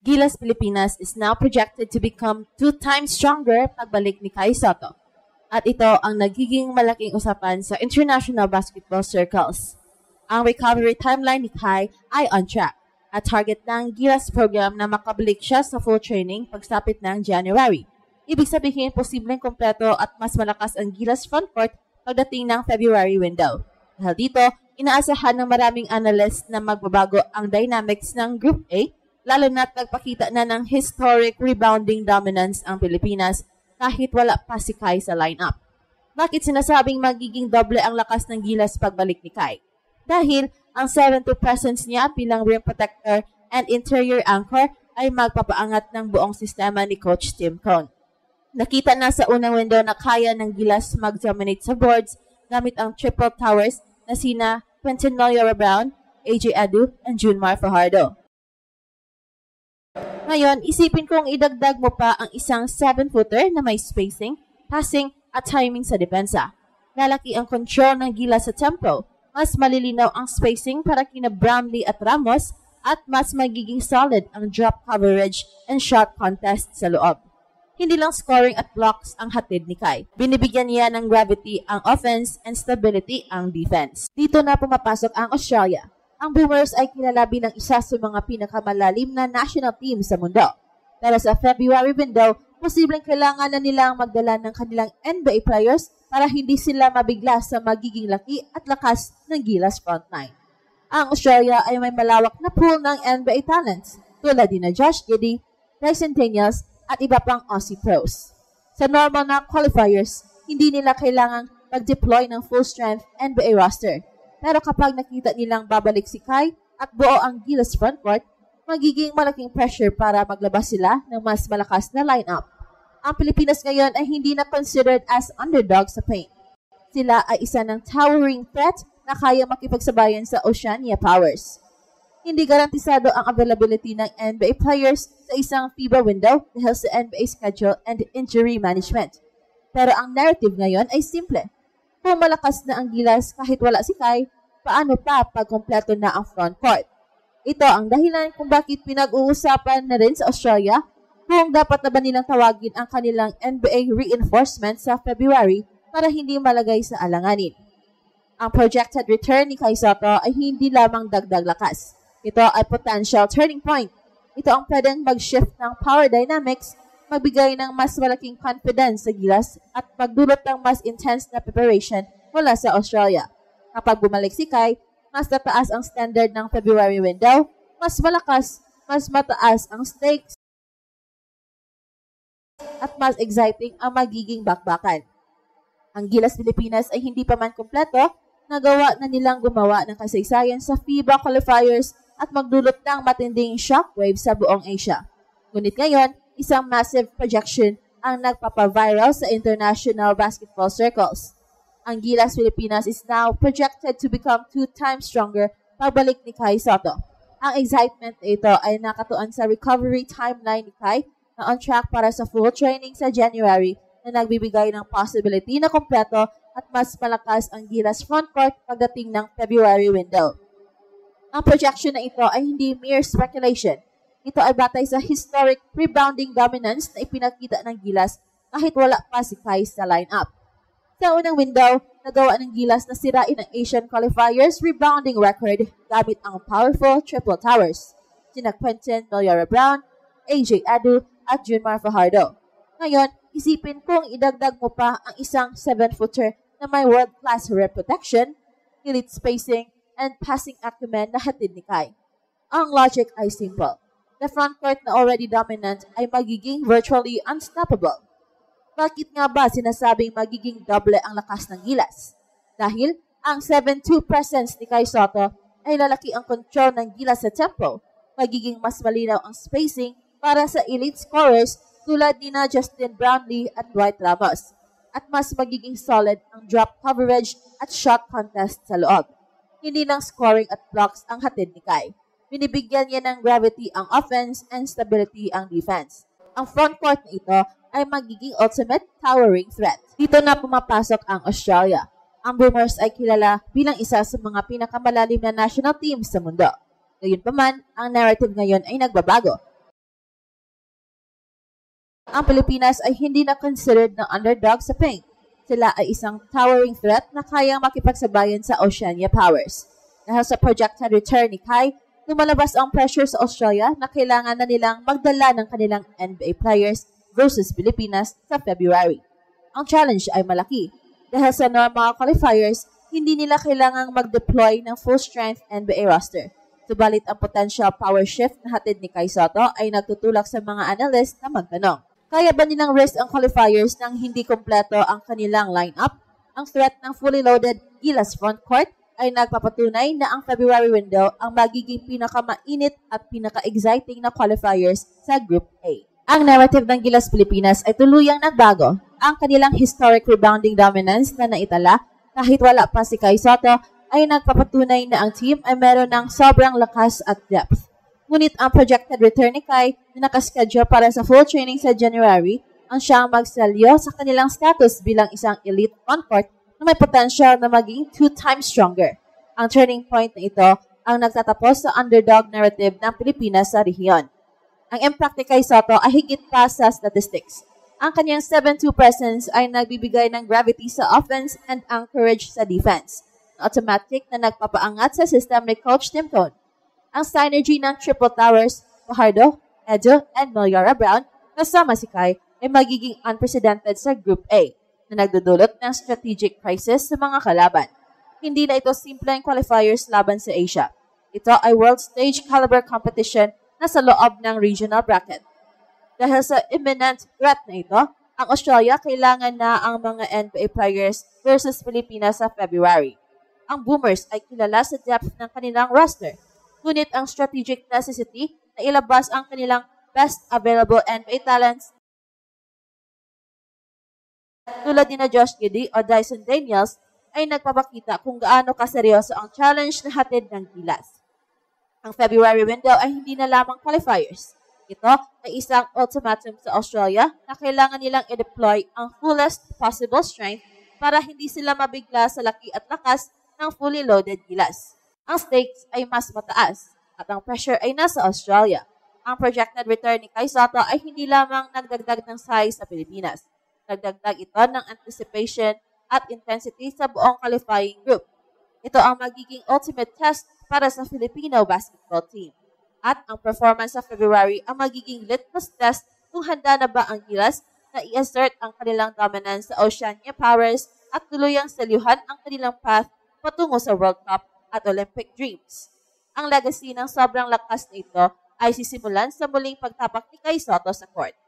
Gilas Pilipinas is now projected to become 2 times stronger pagbalik ni Kai Sotto. At ito ang nagiging malaking usapan sa international basketball circles. Ang recovery timeline ni Kai ay on track at target ng Gilas program na makabalik siya sa full training pagsapit ng January. Ibig sabihin, posibleng kompleto at mas malakas ang Gilas frontcourt pagdating ng February window. Dahil dito, inaasahan ng maraming analysts na magbabago ang dynamics ng Group A, lalo na't nagpakita na ng historic rebounding dominance ang Pilipinas kahit wala pa si Kai sa lineup. Bakit sinasabing magiging doble ang lakas ng Gilas pagbalik ni Kai? Dahil ang 7-2 presence niya bilang rim protector and interior anchor ay magpapaangat ng buong sistema ni Coach Tim Cone. Nakita na sa unang window na kaya ng Gilas mag-dominate sa boards gamit ang triple towers na sina Quentin Malliora-Brown, AJ Adu, and Junmar Fajardo. Ngayon, isipin kong idagdag mo pa ang isang 7-footer na may spacing, passing, at timing sa depensa. Lalaki ang control ng Gilas sa tempo, mas malilinaw ang spacing para kina Bramley at Ramos, at mas magiging solid ang drop coverage and shot contest sa loob. Hindi lang scoring at blocks ang hatid ni Kai. Binibigyan niya ng gravity ang offense and stability ang defense. Dito na pumapasok ang Australia. Ang Boomers ay kilala bilang isa sa mga pinakamalalim na national team sa mundo. Pero sa February window, posibleng kailangan na nilang magdala ng kanilang NBA players para hindi sila mabigla sa magiging laki at lakas ng Gilas frontline. Ang Australia ay may malawak na pool ng NBA talents tulad ni Josh Giddey, Dyson Daniels at iba pang Aussie pros. Sa normal na qualifiers, hindi nila kailangang mag-deploy ng full-strength NBA roster. Pero kapag nakita nilang babalik si Kai at buo ang Gilas frontcourt, magiging malaking pressure para maglabas sila ng mas malakas na lineup. Ang Pilipinas ngayon ay hindi na considered as underdog sa paint. Sila ay isa ng towering threat na kaya makipagsabayan sa Oceania Powers. Hindi garantisado ang availability ng NBA players sa isang FIBA window dahil sa NBA schedule and injury management. Pero ang narrative ngayon ay simple. Kung malakas na ang Gilas kahit wala si Kai, paano pa pag kompleto na ang frontcourt? Ito ang dahilan kung bakit pinag-uusapan na rin sa Australia kung dapat na ba nilang tawagin ang kanilang NBA reinforcement sa February para hindi malagay sa alanganin. Ang projected return ni Kai Sotto ay hindi lamang dagdag lakas. Ito ay potential turning point. Ito ang pwedeng mag-shift ng power dynamics, magbigay ng mas malaking confidence sa Gilas at magdulot ng mas intense na preparation mula sa Australia. Kapag bumalik si Kai, mas tataas ang standard ng February window, mas malakas, mas mataas ang stakes, at mas exciting ang magiging bakbakan. Ang Gilas Pilipinas ay hindi pa man kumpleto, nagawa na nilang gumawa ng kasaysayan sa FIBA qualifiers at magdulot ng matinding shockwave sa buong Asia. Ngunit ngayon, isang massive projection ang nagpapaviral sa international basketball circles. Ang Gilas Pilipinas is now projected to become 2 times stronger pagbalik ni Kai Sotto. Ang excitement ito ay nakatuon sa recovery timeline ni Kai na on track para sa full training sa January na nagbibigay ng possibility na kompleto at mas malakas ang Gilas frontcourt pagdating ng February window. Ang projection na ito ay hindi mere speculation. Ito ay batay sa historic rebounding dominance na ipinakita ng Gilas kahit wala pa si Kai sa lineup. Sa unang window, nagawa ng Gilas na sirain ang Asian qualifiers rebounding record gamit ang powerful triple towers, sina Quentin Malliora-Brown, AJ Adu at Junmar Fajardo. Ngayon, isipin kung idagdag mo pa ang isang 7-footer na may world-class rim protection, elite spacing, and passing acumen na hatid ni Kai. Ang logic ay simple. The frontcourt na already dominant ay magiging virtually unstoppable. Bakit nga ba sinasabing magiging doble ang lakas ng Gilas? Dahil ang 7-2 presence ni Kai Sotto ay lalaki ang control ng Gilas sa tempo, magiging mas malinaw ang spacing para sa elite scorers tulad ni na Justin Brownlee at Dwight Ramos, at mas magiging solid ang drop coverage at shot contest sa loob. Hindi lang scoring at blocks ang hatid ni Kai. Binibigyan niya ng gravity ang offense and stability ang defense. Ang frontcourt na ito ay magiging ultimate towering threat. Dito na pumapasok ang Australia. Ang Boomers ay kilala bilang isa sa mga pinakamalalim na national team sa mundo. Gayunpaman, ang narrative ngayon ay nagbabago. Ang Pilipinas ay hindi na considered na underdog sa paint. Sila ay isang towering threat na kayang makipagsabayan sa Oceania Powers. Dahil sa projected return ni Kai, lumalabas ang pressure sa Australia na kailangan na nilang magdala ng kanilang NBA players versus Pilipinas sa February. Ang challenge ay malaki. Dahil sa normal qualifiers, hindi nila kailangang mag-deploy ng full-strength NBA roster. Subalit ang potential power shift na hatid ni Kai Sotto ay nagtutulak sa mga analyst na magtanong. Kaya ba nilang risk ang qualifiers nang hindi kompleto ang kanilang lineup? Ang threat ng fully loaded Gilas frontcourt ay nagpapatunay na ang February window ang magiging pinakamainit at pinaka-exciting na qualifiers sa Group A. Ang narrative ng Gilas Pilipinas ay tuluyang nagbago. Ang kanilang historic rebounding dominance na naitala kahit wala pa si Kai Sotto ay nagpapatunay na ang team ay meron ng sobrang lakas at depth. Ngunit ang projected return ni Kai na nakaschedule para sa full training sa January ang siyang magselyo sa kanilang status bilang isang elite frontcourt na may potential na maging 2 times stronger. Ang turning point na ito ang nagtatapos sa underdog narrative ng Pilipinas sa rehiyon. Ang impact ni Kai Sotto ay higit pa sa statistics. Ang kanyang 7-2 presence ay nagbibigay ng gravity sa offense and ang courage sa defense. Automatic na nagpapaangat sa system ni Coach Tim Cone. Ang synergy ng Triple Towers, Fajardo, Edo, and Milyara Brown kasama si Kai ay magiging unprecedented sa Group A na nagdudulot ng strategic crisis sa mga kalaban. Hindi na ito simpleng qualifiers laban sa Asia. Ito ay world stage caliber competition na sa loob ng regional bracket. Dahil sa imminent threat na ito, ang Australia kailangan na ang mga NBA players versus Pilipinas sa February. Ang Boomers ay kilala sa depth ng kanilang roster. Ngunit ang strategic necessity na ilabas ang kanilang best available NBA talents tulad ni Josh Giddey o Dyson Daniels ay nagpapakita kung gaano kaseryoso ang challenge na hatid ng Gilas. Ang February window ay hindi na lamang qualifiers. Ito ay isang ultimatum sa Australia na kailangan nilang i-deploy ang fullest possible strength para hindi sila mabigla sa laki at lakas ng fully loaded Gilas. Ang stakes ay mas mataas at ang pressure ay nasa Australia. Ang projected return ni Kai Sotto ay hindi lamang nagdagdag ng size sa Pilipinas. Nagdagdag ito ng anticipation at intensity sa buong qualifying group. Ito ang magiging ultimate test para sa Filipino basketball team. At ang performance sa February ang magiging litmus test kung handa na ba ang Gilas na i-assert ang kanilang dominance sa Oceania Powers at tuluyang salyuhan ang kanilang path patungo sa World Cup at Olympic dreams. Ang legacy ng sobrang lakas na ito ay sisimulan sa muling pagtapak ni Kai Sotto sa court.